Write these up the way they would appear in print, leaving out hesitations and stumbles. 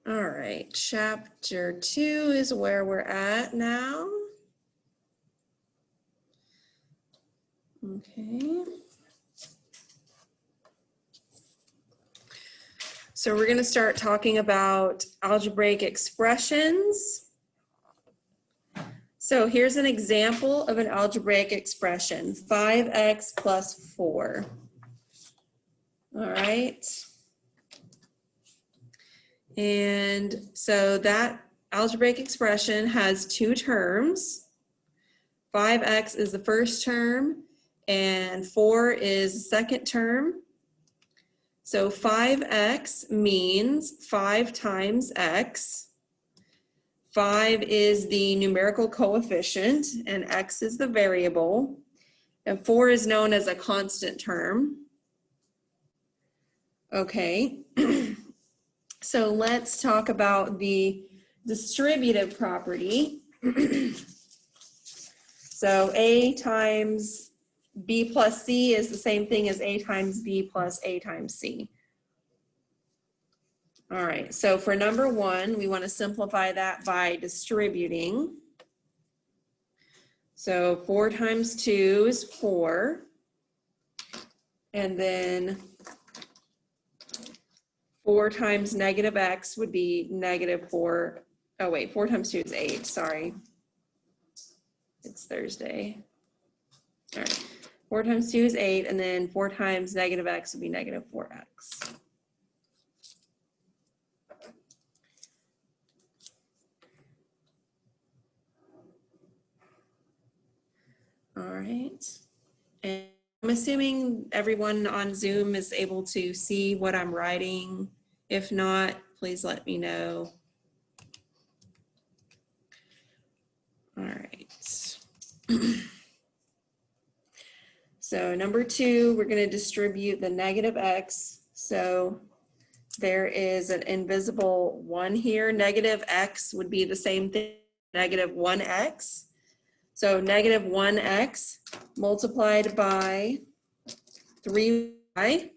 All right, chapter 2 is where we're at now. Okay. So we're going to start talking about algebraic expressions. So here's an example of an algebraic expression, 5x plus 4. All right. And so that algebraic expression has two terms. 5x is the first term and 4 is the second term. So 5x means 5 times x. 5 is the numerical coefficient and x is the variable. And 4 is known as a constant term. Okay. So let's talk about the distributive property. So A times B plus C is the same thing as A times B plus A times C. All right, so for number 1, we want to simplify that by distributing. So 4 times 2 is 4. And then 4 times negative x would be negative 4. Oh wait, 4 times 2 is 8, sorry. It's Thursday. All right, 4 times 2 is 8, and then 4 times negative x would be negative 4x. All right, and I'm assuming everyone on Zoom is able to see what I'm writing. If not, please let me know. All right. So number 2, we're going to distribute the negative x. So there is an invisible 1 here. Negative x would be the same thing, negative 1x. So negative 1x multiplied by 3y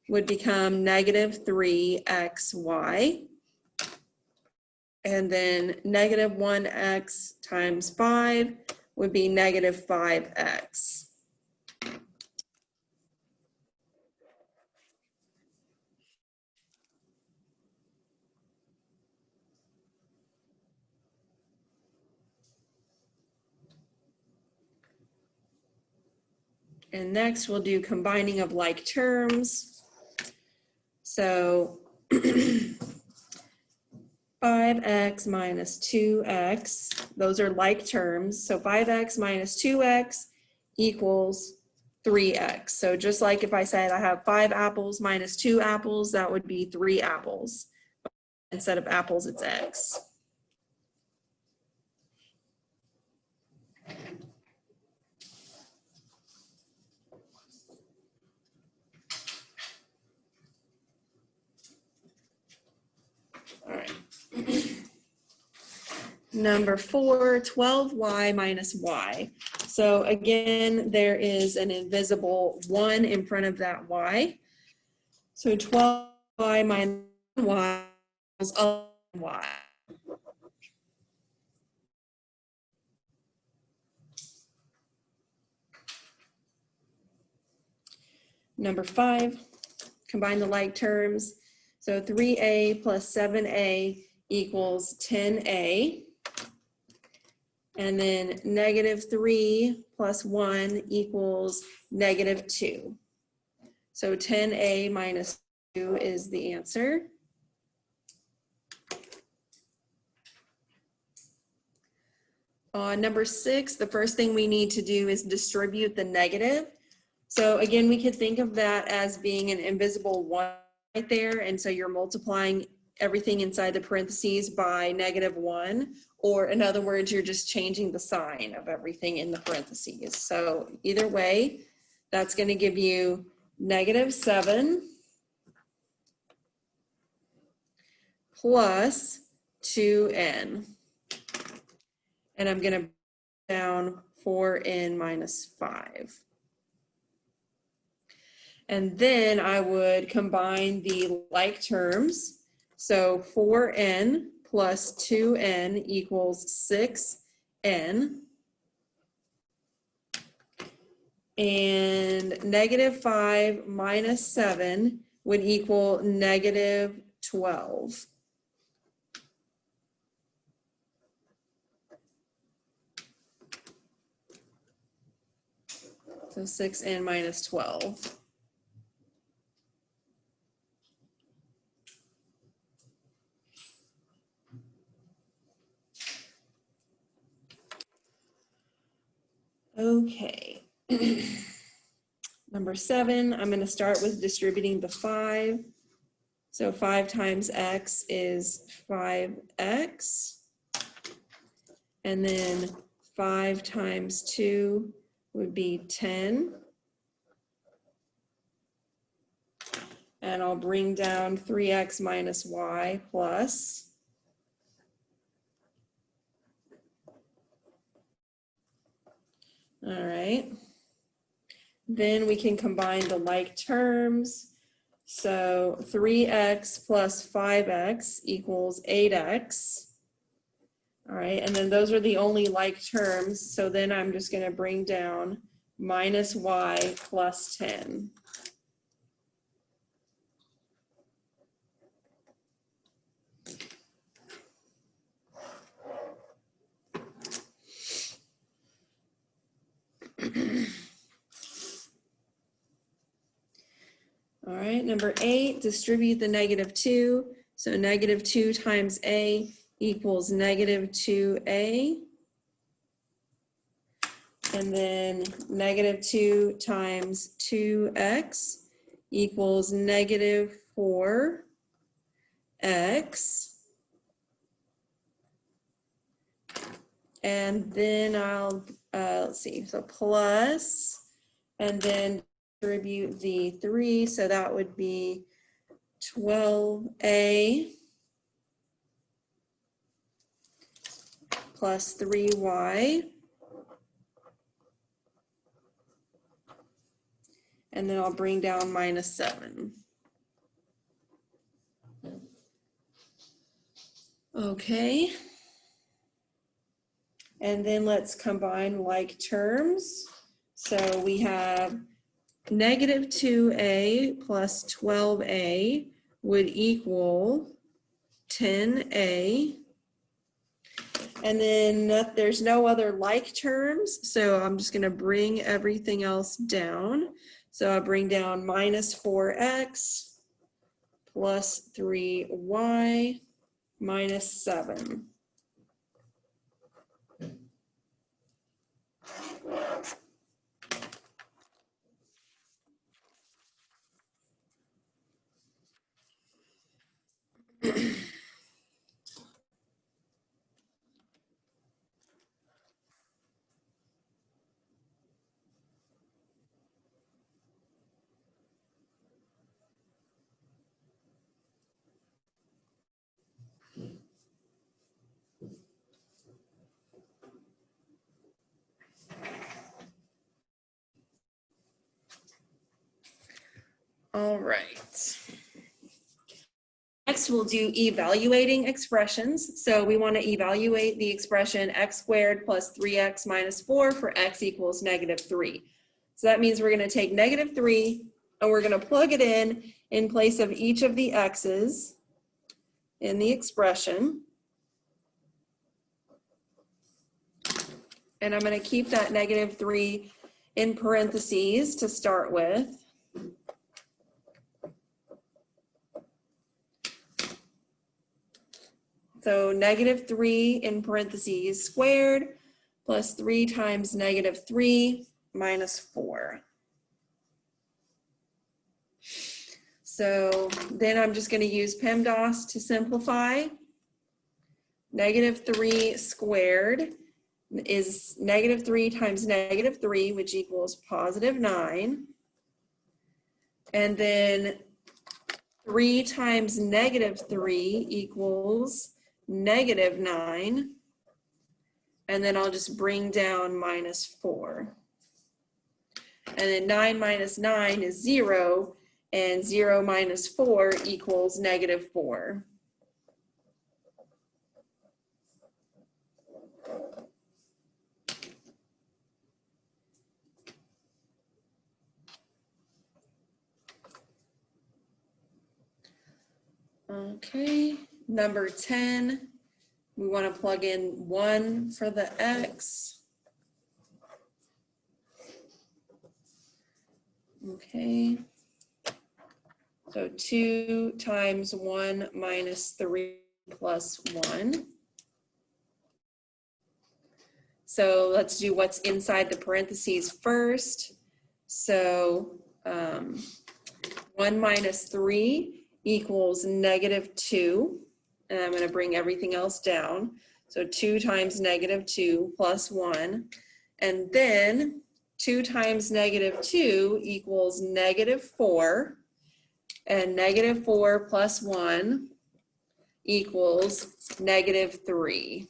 would become negative 3xy. And then negative 1x times 5 would be negative 5x. And next we'll do combining of like terms. So 5x minus 2x, those are like terms. So 5x minus 2x equals 3x. So just like if I said I have 5 apples minus 2 apples, that would be 3 apples. Instead of apples, it's x. All right. Number 4, 12y minus y. So again, there is an invisible 1 in front of that y. So 12y minus y equals 11y. Number 5, combine the like terms. So 3a plus 7a equals 10a. And then negative 3 plus 1 equals negative 2. So 10a minus 2 is the answer. Number 6, the first thing we need to do is distribute the negative. So again, we could think of that as being an invisible 1 right there. And so you're multiplying everything inside the parentheses by negative 1. Or in other words, you're just changing the sign of everything in the parentheses. So either way, that's going to give you negative 7 plus 2n. And I'm going to down 4n minus 5. And then I would combine the like terms. So 4n plus 2n equals 6n. And -5 minus 7 would equal -12. So 6n minus 12. Okay. Number 7, I'm going to start with distributing the 5. So 5 times x is 5x. And then 5 times 2 would be 10. And I'll bring down 3x minus y plus. All right. Then we can combine the like terms. So 3x plus 5x equals 8x. All right, and then those are the only like terms. So then I'm just going to bring down minus y plus 10. All right, number 8, distribute the -2. So -2 times a equals -2a. And then -2 times 2x equals -4x. And then I'll, let's see, so plus, and then distribute the 3, so that would be 12a plus 3y. And then I'll bring down minus 7. Okay. And then let's combine like terms. So we have -2a plus 12a would equal 10a. And then there's no other like terms, so I'm just going to bring everything else down. So I'll bring down minus 4x plus 3y minus 7. All right. Next, we'll do evaluating expressions. So we want to evaluate the expression x squared plus 3x minus 4 for x equals -3. So that means we're going to take -3 and we're going to plug it in place of each of the x's in the expression. And I'm going to keep that -3 in parentheses to start with. So -3 in parentheses squared plus 3 times -3 minus 4. So then I'm just going to use PEMDAS to simplify. -3 squared is -3 times -3, which equals +9. And then 3 times -3 equals -9, and then I'll just bring down minus 4. And then 9 minus 9 is 0, and 0 minus 4 equals -4. Okay, number 10, we want to plug in 1 for the x. Okay, so 2 times 1 minus 3 plus 1. So let's do what's inside the parentheses first. So 1 minus 3 equals -2. And I'm going to bring everything else down. So 2 times -2 plus 1. And then 2 times -2 equals -4. And -4 plus 1 equals -3.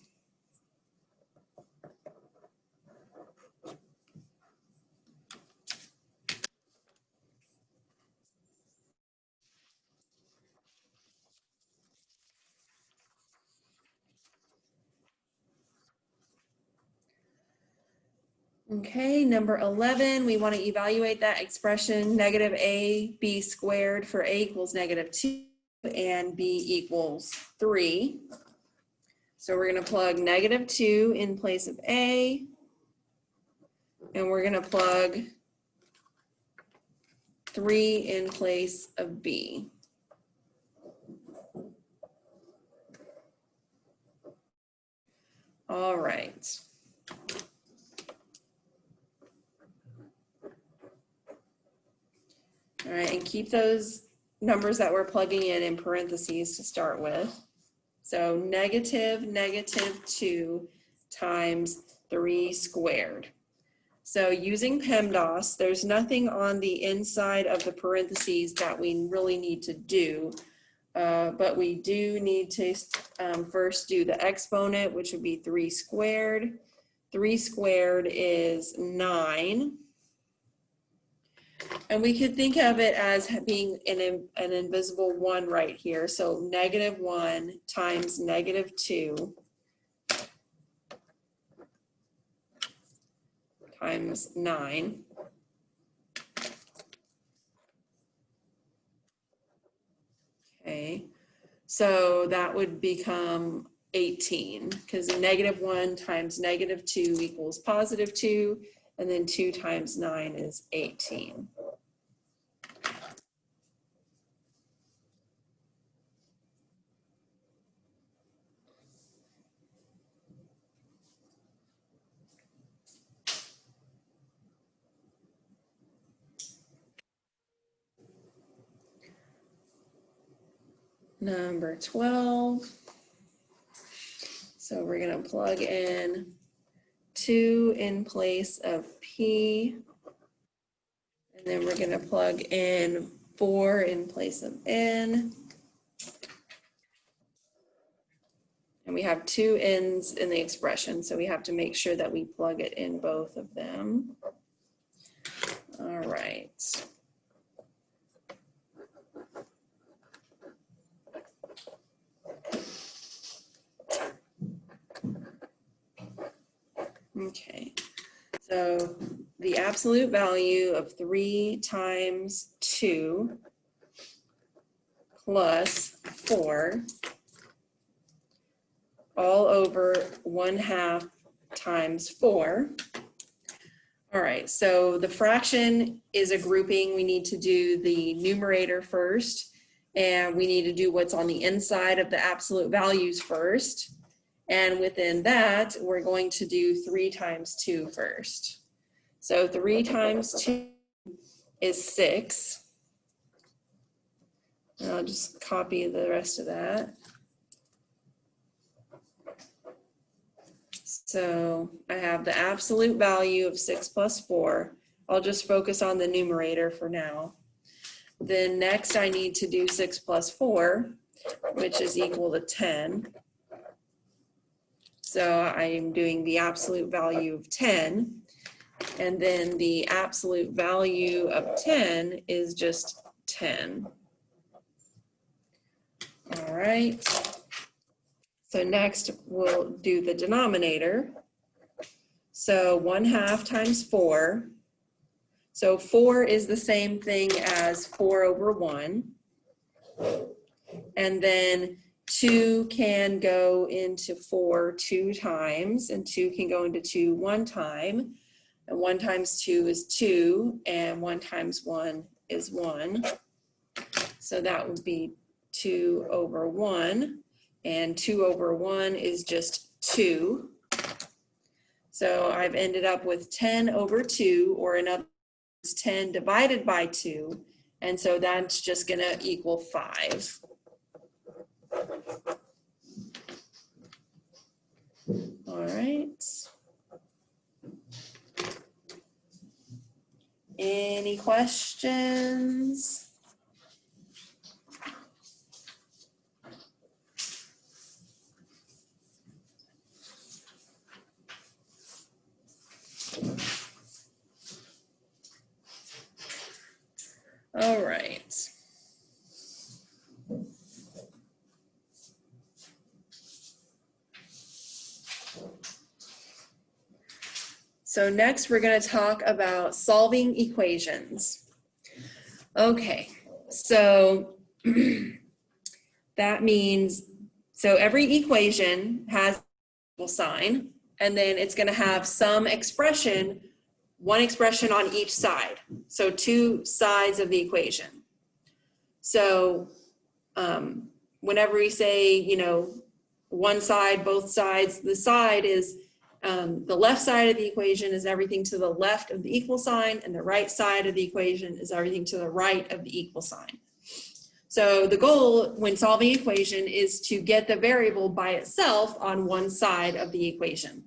Okay, number 11, we want to evaluate that expression -ab squared for a equals -2 and b equals 3. So we're going to plug -2 in place of a, and we're going to plug 3 in place of b. All right. All right, and keep those numbers that we're plugging in parentheses to start with. So -2 times 3 squared. So using PEMDAS, there's nothing on the inside of the parentheses that we really need to do, but we do need to first do the exponent, which would be 3 squared. 3 squared is 9. And we could think of it as being an invisible 1 right here. So -1 times -2 times 9. Okay, so that would become 18 because -1 times -2 equals +2, and then 2 times 9 is 18. Number 12. So we're going to plug in 2 in place of p, and then we're going to plug in 4 in place of n. And we have 2 n's in the expression, so we have to make sure that we plug it in both of them. All right. Okay, so the absolute value of 3 times 2 plus 4 all over 1/2 times 4. All right, so the fraction is a grouping. We need to do the numerator first, and we need to do what's on the inside of the absolute values first. And within that, we're going to do 3 times 2 first. So 3 times 2 is 6. And I'll just copy the rest of that. So I have the absolute value of 6 plus 4. I'll just focus on the numerator for now. Then next I need to do 6 plus 4, which is equal to 10. So I am doing the absolute value of 10. And then the absolute value of 10 is just 10. All right. So next we'll do the denominator. So 1/2 times 4. So 4 is the same thing as 4 over 1. And then 2 can go into 4 2 times, and 2 can go into 2 1 time. And 1 times 2 is 2, and 1 times 1 is 1. So that would be 2 over 1, and 2 over 1 is just 2. So I've ended up with 10 over 2, or in other words, 10 divided by 2, and so that's just going to equal 5. All right. Any questions? All right. So next we're going to talk about solving equations. Okay, so that means, so every equation has an equal sign, and then it's going to have some expression, one expression on each side. So 2 sides of the equation. So whenever we say, you know, one side, both sides, the side is the left side of the equation is everything to the left of the equal sign, and the right side of the equation is everything to the right of the equal sign. So the goal when solving the equation is to get the variable by itself on one side of the equation.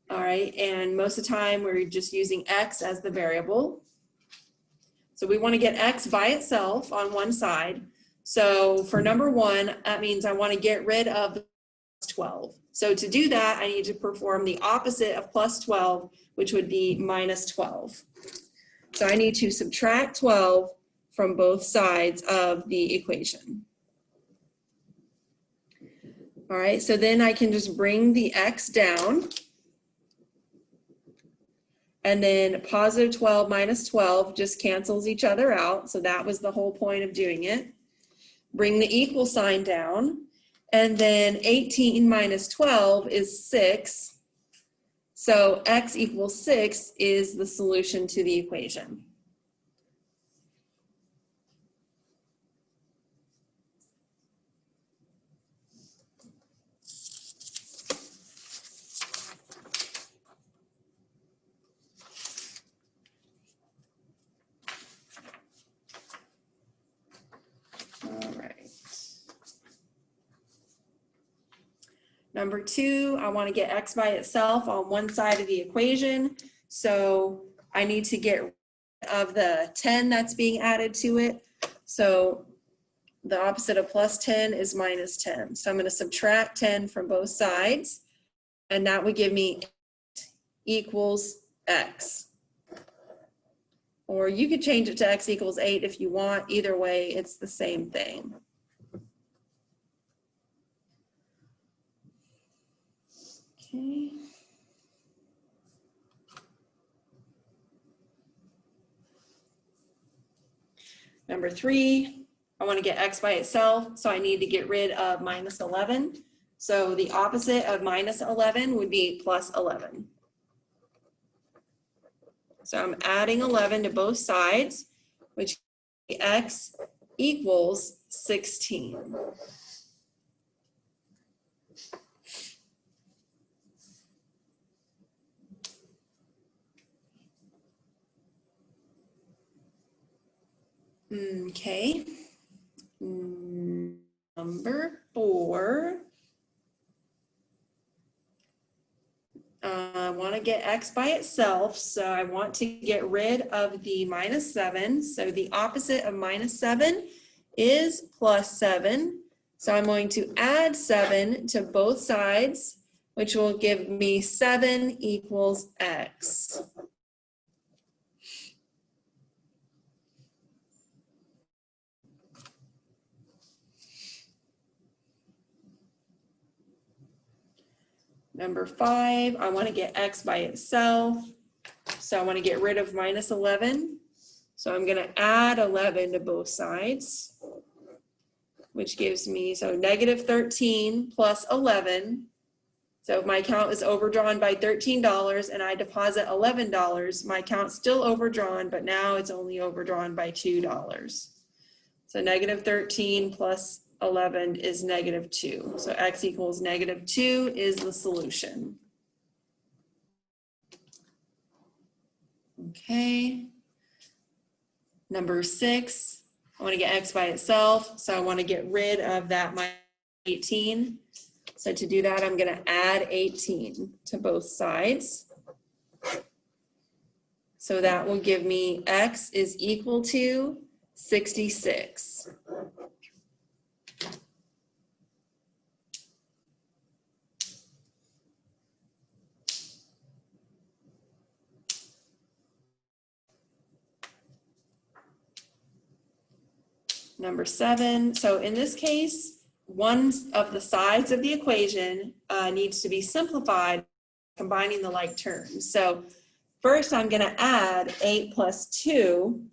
All right, and most of the time we're just using x as the variable. So we want to get x by itself on one side. So for number 1, that means I want to get rid of 12. So to do that, I need to perform the opposite of plus 12, which would be minus 12. So I need to subtract 12 from both sides of the equation. All right, so then I can just bring the x down. And then positive 12 minus 12 just cancels each other out. So that was the whole point of doing it. Bring the equal sign down. And then 18 minus 12 is 6. So x equals 6 is the solution to the equation. All right. Number 2, I want to get x by itself on one side of the equation. So I need to get rid of the 10 that's being added to it. So the opposite of plus 10 is minus 10. So I'm going to subtract 10 from both sides, and that would give me 8 equals x. Or you could change it to x equals 8 if you want. Either way, it's the same thing. Okay. Number 3, I want to get x by itself, so I need to get rid of minus 11. So the opposite of minus 11 would be plus 11. So I'm adding 11 to both sides, which x equals 16. Okay, number 4. I want to get x by itself, so I want to get rid of the minus 7. So the opposite of minus 7 is plus 7. So I'm going to add 7 to both sides, which will give me 7 equals x. Number 5, I want to get x by itself. So I want to get rid of minus 11. So I'm going to add 11 to both sides. which gives me, so negative 13 plus 11. So if my account is overdrawn by $13 and I deposit $11, my account's still overdrawn, but now it's only overdrawn by $2. So negative 13 plus 11 is negative 2. So x equals negative 2 is the solution. Okay. Number 6, I want to get x by itself. So I want to get rid of that minus 18. So to do that, I'm going to add 18 to both sides. So that will give me x is equal to 66. Number 7, so in this case, one of the sides of the equation needs to be simplified, combining the like terms. So first I'm going to add 8 plus 2.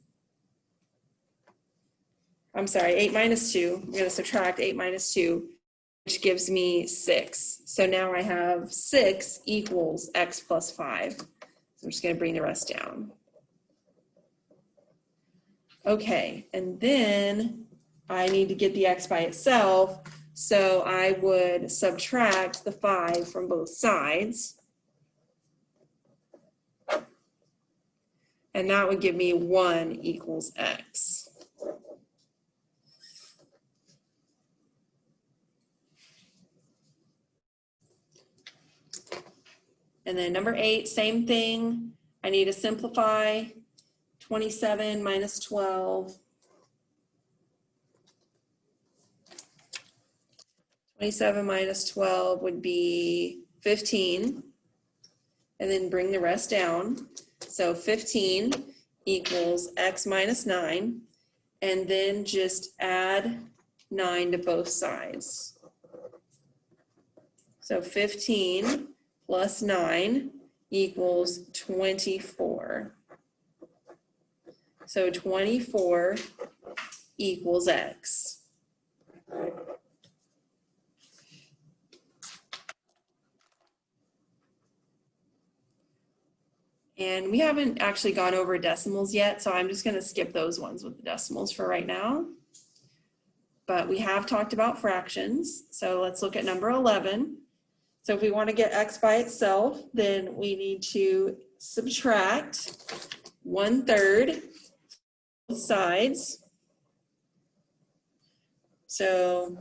I'm sorry, 8 minus 2. I'm going to subtract 8 minus 2, which gives me 6. So now I have 6 equals x plus 5. So I'm just going to bring the rest down. Okay, and then I need to get the x by itself, so I would subtract the 5 from both sides. And that would give me 1 equals x. And then number 8, same thing. I need to simplify 27 minus 12. 27 minus 12 would be 15. And then bring the rest down. So 15 equals x minus 9. And then just add 9 to both sides. So 15 plus 9 equals 24. So 24 equals x. And we haven't actually gone over decimals yet, so I'm just going to skip those ones with the decimals for right now. But we have talked about fractions, so let's look at number 11. So if we want to get x by itself, then we need to subtract 1/3 sides. So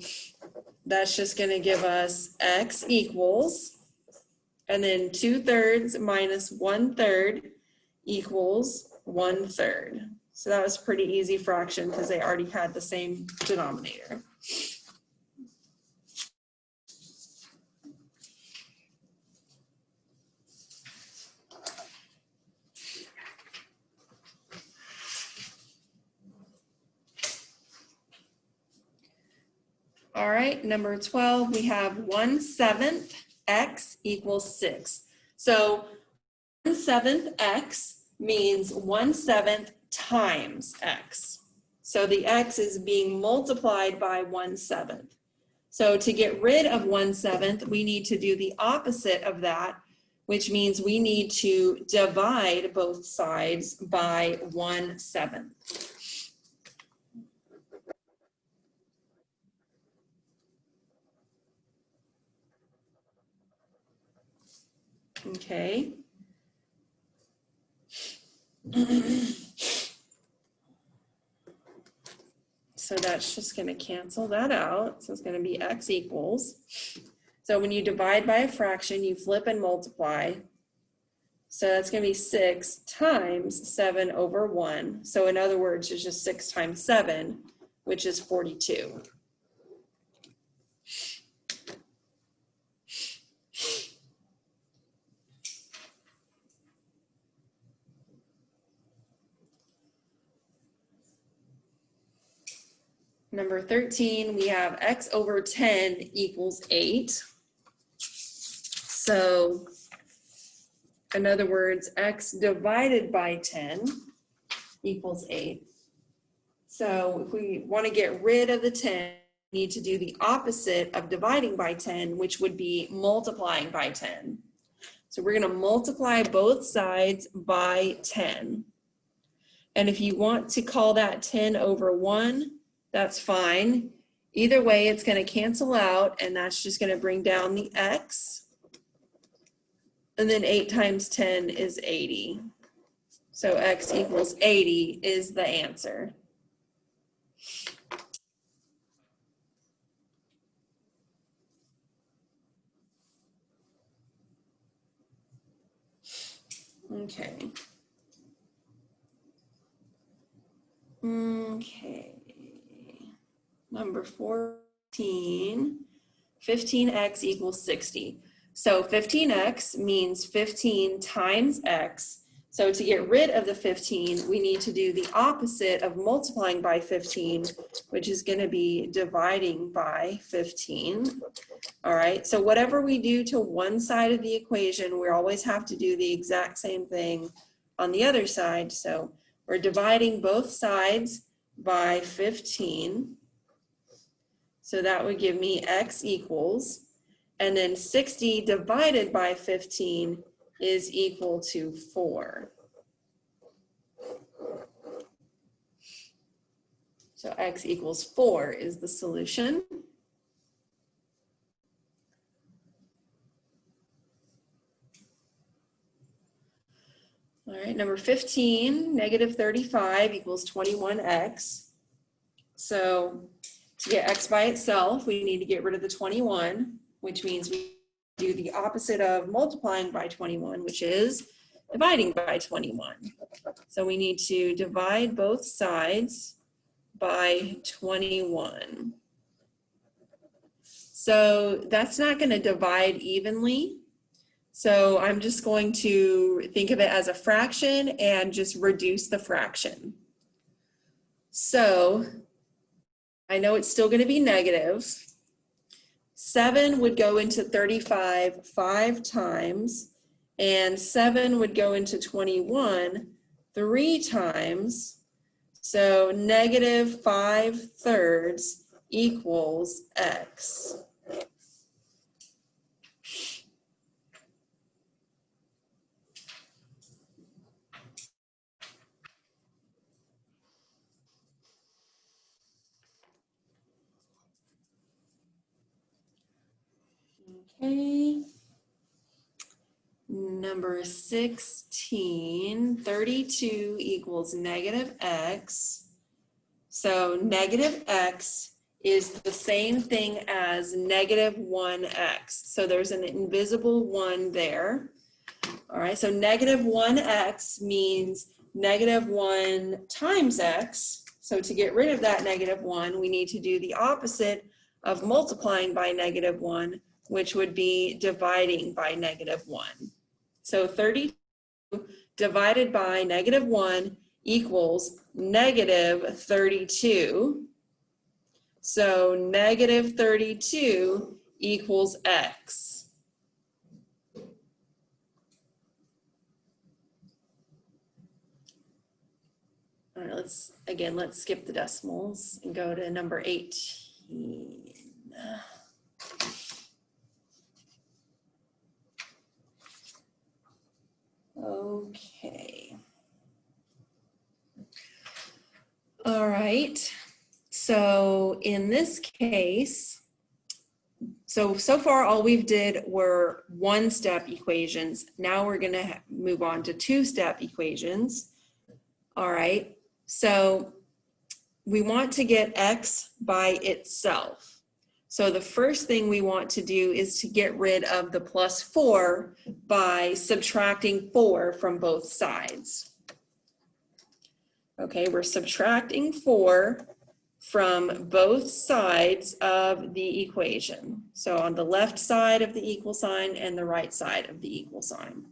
that's just going to give us x equals, and then 2/3 minus 1/3 equals 1/3. So that was a pretty easy fraction because they already had the same denominator. All right, number 12, we have 1/7 x equals 6. So 1/7 x means 1/7 times x. So the x is being multiplied by 1/7. So to get rid of 1/7, we need to do the opposite of that, which means we need to divide both sides by 1/7. Okay. So that's just going to cancel that out. So it's going to be x equals. So when you divide by a fraction, you flip and multiply. So that's going to be 6 times 7 over 1. So in other words, it's just 6 times 7, which is 42. Number 13, we have x over 10 equals 8. So in other words, x divided by 10 equals 8. So if we want to get rid of the 10, need to do the opposite of dividing by 10, which would be multiplying by 10. So we're going to multiply both sides by 10. And if you want to call that 10 over 1, that's fine. Either way, it's going to cancel out, and that's just going to bring down the x. And then 8 times 10 is 80. So x equals 80 is the answer. Okay. Okay. Number 14, 15x equals 60. So 15x means 15 times x. So to get rid of the 15, we need to do the opposite of multiplying by 15, which is going to be dividing by 15. All right, so whatever we do to one side of the equation, we always have to do the exact same thing on the other side. So we're dividing both sides by 15. So that would give me x equals, and then 60 divided by 15 is equal to 4. So x equals 4 is the solution. All right, number 15, negative 35 equals 21x. So to get x by itself, we need to get rid of the 21, which means we do the opposite of multiplying by 21, which is dividing by 21. So we need to divide both sides by 21. So that's not going to divide evenly. So I'm just going to think of it as a fraction and just reduce the fraction. So I know it's still going to be negative. 7 would go into 35 5 times, and 7 would go into 21 3 times. So negative 5/3 equals x. Okay. Number 16, 32 equals negative x. So negative x is the same thing as negative 1x. So there's an invisible 1 there. All right, so negative 1x means negative 1 times x. So to get rid of that negative 1, we need to do the opposite of multiplying by negative 1, which would be dividing by negative 1. So 32 divided by negative 1 equals negative 32. So negative 32 equals x. All right, let's skip the decimals and go to number 18. Okay. All right. So in this case, so far all we've did were one-step equations. Now we're going to move on to two-step equations. All right. So we want to get x by itself. So the first thing we want to do is to get rid of the plus 4 by subtracting 4 from both sides. Okay, we're subtracting 4 from both sides of the equation. So on the left side of the equal sign and the right side of the equal sign.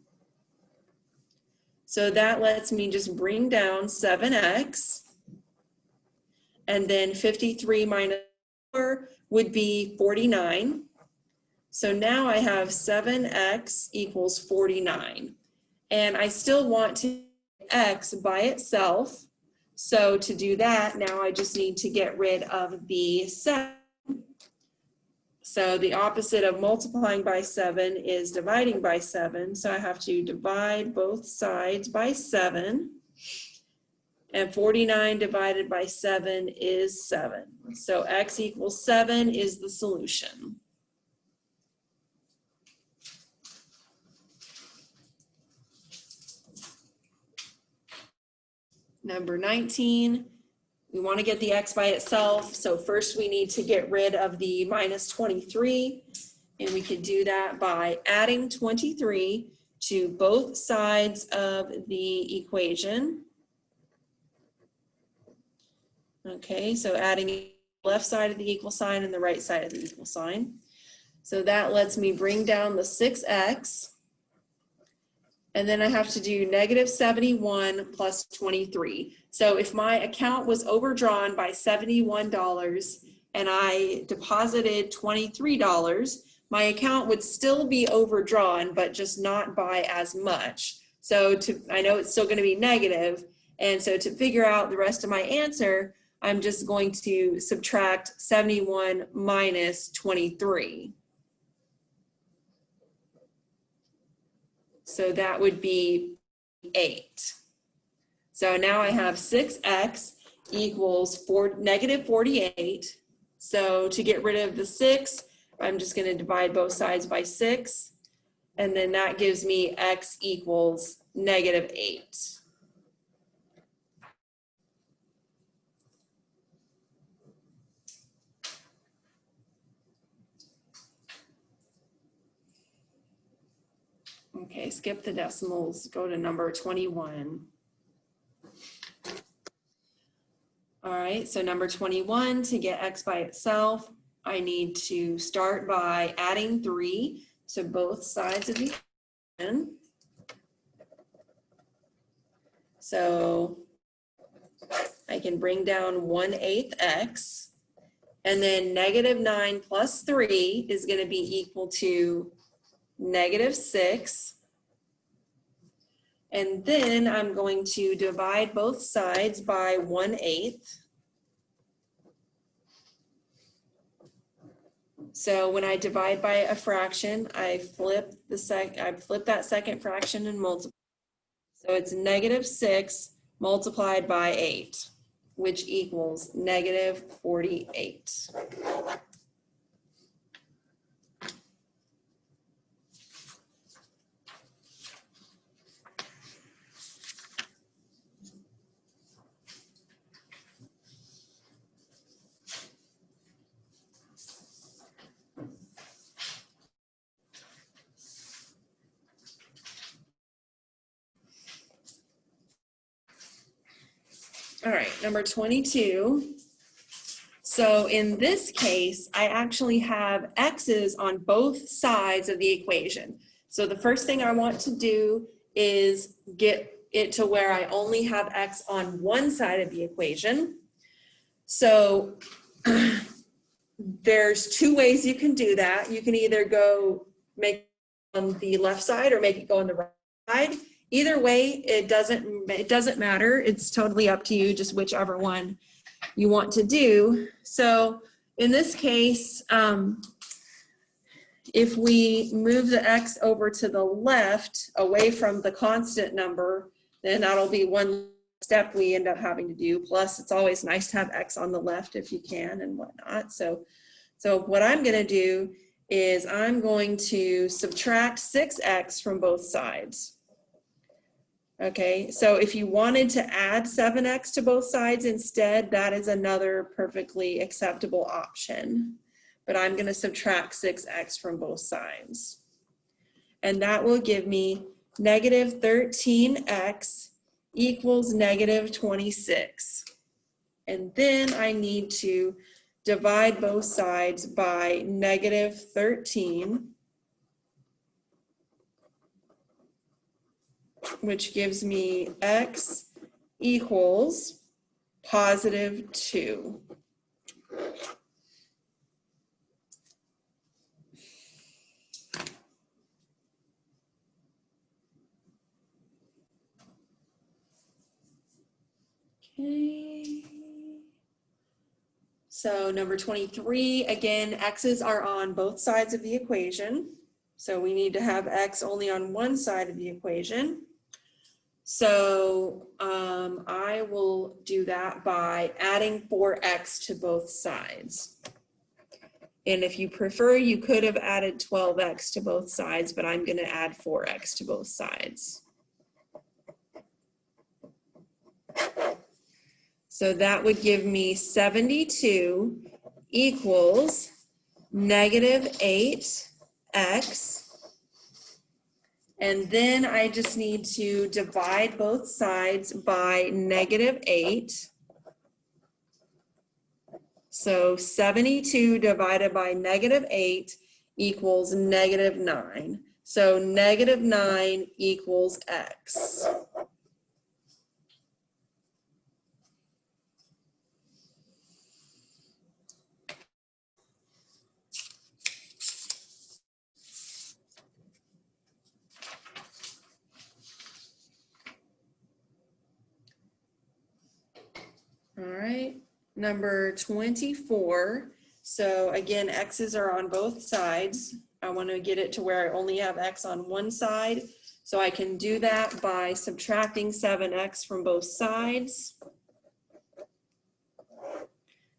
So that lets me just bring down 7x, and then 53 minus 4 would be 49. So now I have 7x equals 49. And I still want to get x by itself. So to do that, now I just need to get rid of the 7 So the opposite of multiplying by 7 is dividing by 7. So I have to divide both sides by 7. And 49 divided by 7 is 7. So x equals 7 is the solution. Number 19, we want to get the x by itself. So first we need to get rid of the minus 23. And we can do that by adding 23 to both sides of the equation. Okay, so adding the left side of the equal sign and the right side of the equal sign. So that lets me bring down the 6x. And then I have to do negative 71 plus 23. So if my account was overdrawn by $71 and I deposited $23, my account would still be overdrawn, but just not by as much. So I know it's still going to be negative. And so to figure out the rest of my answer, I'm just going to subtract 71 minus 23. So that would be 8. So now I have 6x equals negative 48. So to get rid of the 6, I'm just going to divide both sides by 6. And then that gives me x equals negative 8. Okay, skip the decimals, go to number 21. All right, so number 21, to get x by itself, I need to start by adding 3 to both sides of the equation. So I can bring down 1/8 x, and then negative 9 plus 3 is going to be equal to negative 6. And then I'm going to divide both sides by 1/8. So when I divide by a fraction, I flip that second fraction and multiply. So it's negative 6 multiplied by 8, which equals negative 48. All right, number 22. So in this case, I actually have x's on both sides of the equation. So the first thing I want to do is get it to where I only have x on one side of the equation. So there's 2 ways you can do that. You can either make it on the left side or make it go on the right side. Either way, it doesn't matter. It's totally up to you, just whichever one you want to do. So in this case, if we move the x over to the left, away from the constant number, then that'll be one step we end up having to do. Plus, it's always nice to have x on the left if you can and whatnot. So what I'm going to do is I'm going to subtract 6x from both sides. Okay, so if you wanted to add 7x to both sides instead, that is another perfectly acceptable option. But I'm going to subtract 6x from both sides. And that will give me negative 13x equals negative 26. And then I need to divide both sides by negative 13. Which gives me x equals positive 2. Okay. So number 23, again, x's are on both sides of the equation. So we need to have x only on one side of the equation. So I will do that by adding 4x to both sides. And if you prefer, you could have added 12x to both sides, but I'm going to add 4x to both sides. So that would give me 72 equals negative 8x. And then I just need to divide both sides by negative 8. So 72 divided by negative 8 equals negative 9. So negative 9 equals x. All right, number 24. So again, x's are on both sides. I want to get it to where I only have x on one side. So I can do that by subtracting 7x from both sides.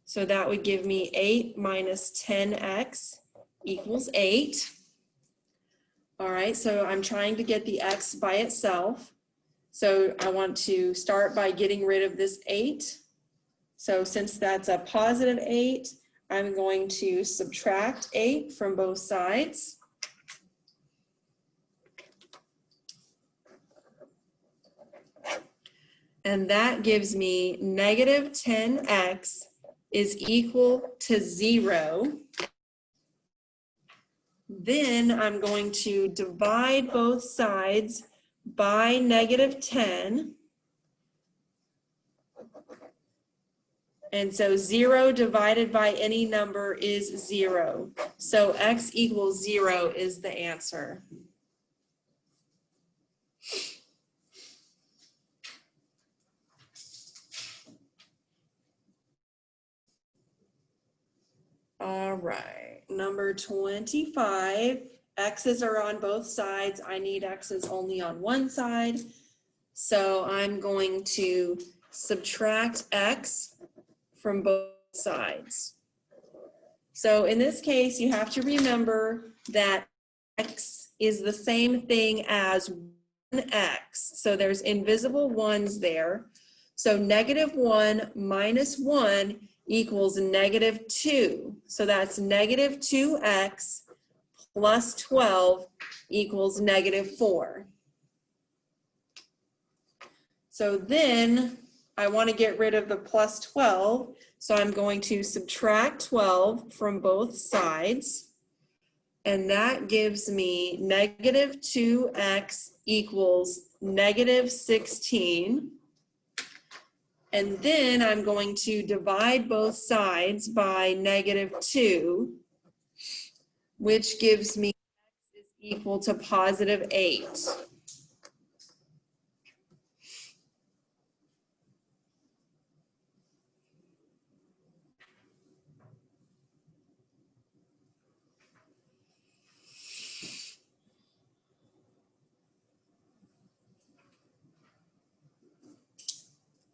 So that would give me 8 minus 10x equals 8. All right, so I'm trying to get the x by itself. So I want to start by getting rid of this 8. So since that's a positive 8, I'm going to subtract 8 from both sides. And that gives me negative 10x is equal to 0. Then I'm going to divide both sides by negative 10. And so 0 divided by any number is 0. So x equals 0 is the answer. All right, number 25, x's are on both sides. I need x's only on one side. So I'm going to subtract x from both sides. So in this case, you have to remember that x is the same thing as 1x. So there's invisible ones there. So negative 1 minus 1 equals negative 2. So that's negative 2x plus 12 equals negative 4. So then I want to get rid of the plus 12. So I'm going to subtract 12 from both sides. And that gives me negative 2x equals negative 16. And then I'm going to divide both sides by negative 2, which gives me x is equal to positive 8.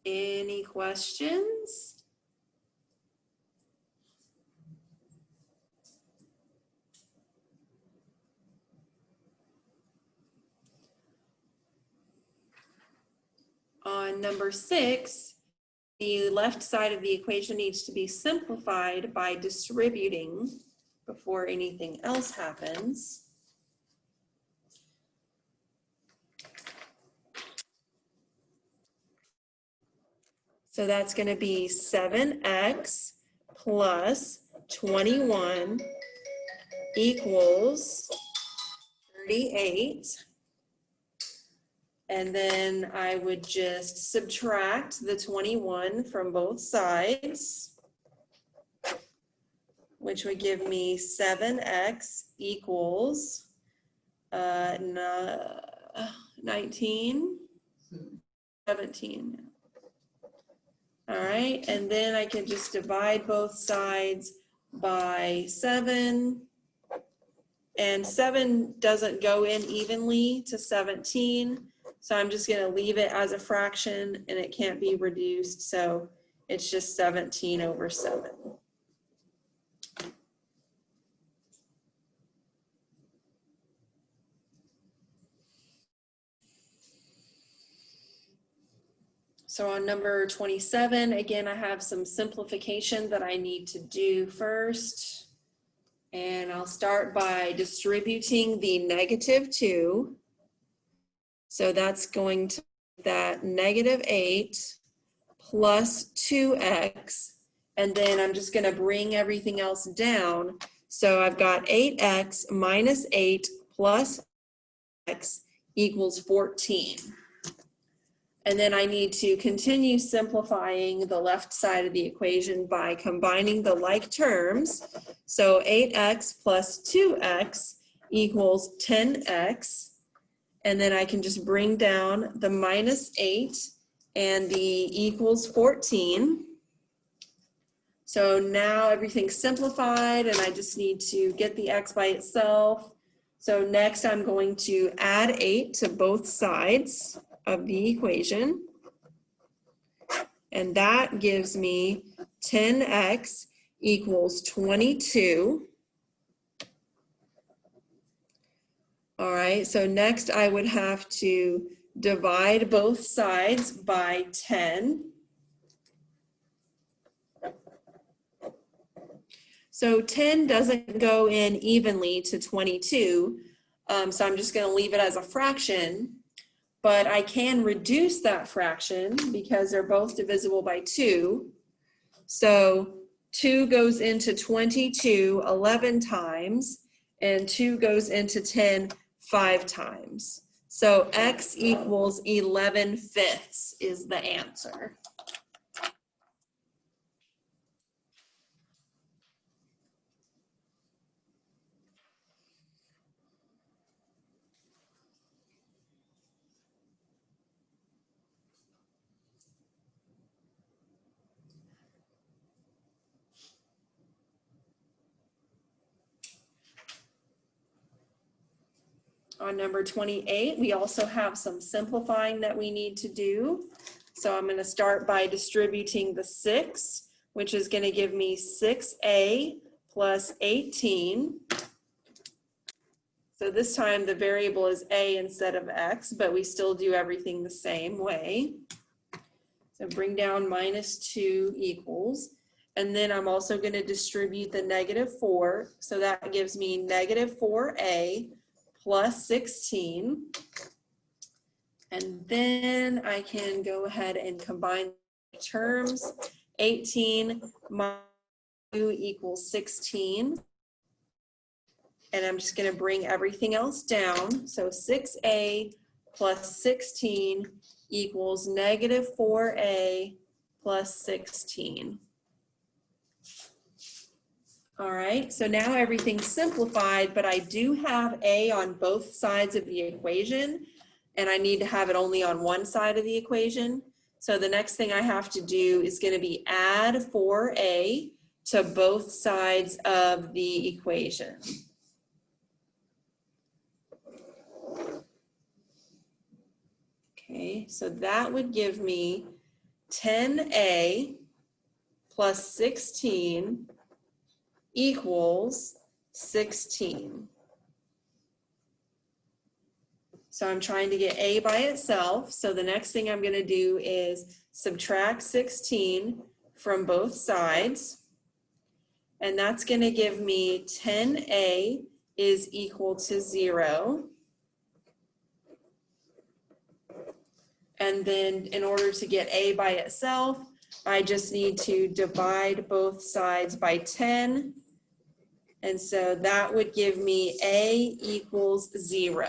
Any questions? On number 6, the left side of the equation needs to be simplified by distributing before anything else happens. So that's going to be 7x plus 21 equals 38. And then I would just subtract the 21 from both sides, which would give me 7x equals 19, 17. All right, and then I can just divide both sides by 7. And 7 doesn't go in evenly to 17. So I'm just going to leave it as a fraction and it can't be reduced. So it's just 17 over 7. So on number 27, again, I have some simplification that I need to do first. And I'll start by distributing the -2. So that's going to be that -8 plus 2x. And then I'm just going to bring everything else down. So I've got 8x minus 8 plus x equals 14. And then I need to continue simplifying the left side of the equation by combining the like terms. So 8x plus 2x equals 10x. And then I can just bring down the -8 and the equals 14. So now everything's simplified and I just need to get the x by itself. So next I'm going to add 8 to both sides of the equation. And that gives me 10x equals 22. All right, so next I would have to divide both sides by 10. So 10 doesn't go in evenly to 22, so I'm just going to leave it as a fraction, but I can reduce that fraction because they're both divisible by 2. So 2 goes into 22 11 times, and 2 goes into 10 5 times. So x equals 11/5 is the answer. On number 28, we also have some simplifying that we need to do. So I'm going to start by distributing the 6, which is going to give me 6a plus 18. So this time the variable is a instead of x, but we still do everything the same way. So bring down -2 equals. And then I'm also going to distribute the -4. So that gives me -4a plus 16. And then I can go ahead and combine terms. 18 minus 2 equals 16. And I'm just going to bring everything else down. So 6a plus 16 equals -4a plus 16. All right, so now everything's simplified, but I do have a on both sides of the equation, and I need to have it only on one side of the equation. So the next thing I have to do is going to be add 4a to both sides of the equation. Okay, so that would give me 10a plus 16 equals 16. So I'm trying to get a by itself. So the next thing I'm going to do is subtract 16 from both sides. And that's going to give me 10a is equal to 0. And then in order to get a by itself, I just need to divide both sides by 10. And so that would give me a equals 0.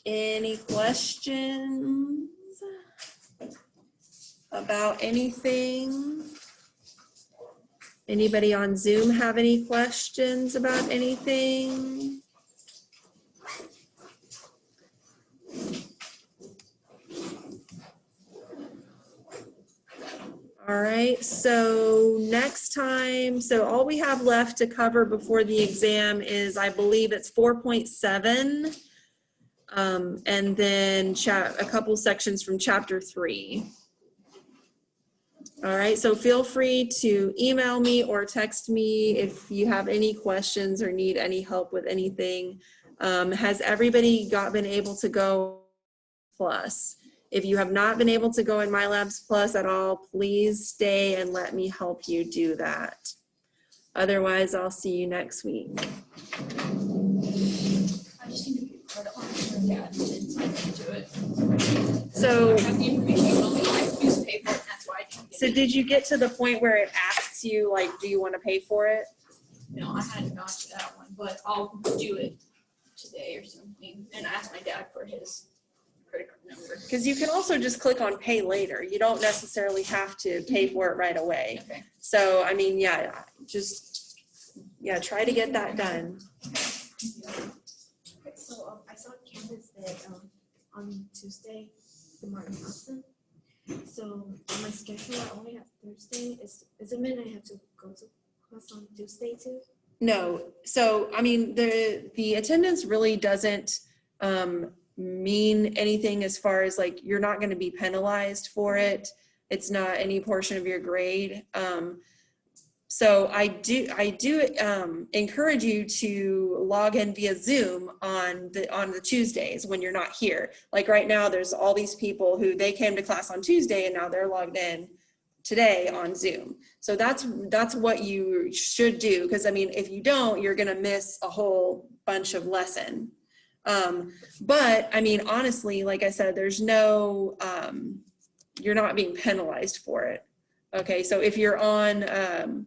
Any questions about anything? Anybody on Zoom have any questions about anything? All right, so next time, so all we have left to cover before the exam is, I believe it's 4.7, and then a couple sections from chapter 3. All right, so feel free to email me or text me if you have any questions or need any help with anything. Has everybody been able to go Plus? If you have not been able to go in MyLabs Plus at all, please stay and let me help you do that. Otherwise, I'll see you next week. I just need to be put on my dad since I can do it. So, I have the information on the newspaper, and that's why I didn't get so it. did you get to the point where it asks you, like, do you want to pay for it? No, I hadn't got to that one, but I'll do it today or something and ask my dad for his credit card number. Because you can also just click on pay later. You don't necessarily have to pay for it right away. Okay. So, I mean, yeah, try to get that done. Okay, so I saw Candace that on Tuesday, the Martin Hudson. So on my schedule, I only have Thursday. Is it mean I have to go to class on Tuesday too? No, so I mean the attendance really doesn't mean anything as far as like you're not going to be penalized for it. It's not any portion of your grade. So I do encourage you to log in via Zoom on the Tuesdays when you're not here. Like right now, there's all these people who they came to class on Tuesday and now they're logged in today on Zoom. So that's what you should do, because I mean, if you don't, you're gonna miss a whole bunch of lesson. But I mean, honestly, like I said, there's no, you're not being penalized for it. Okay, so if you're on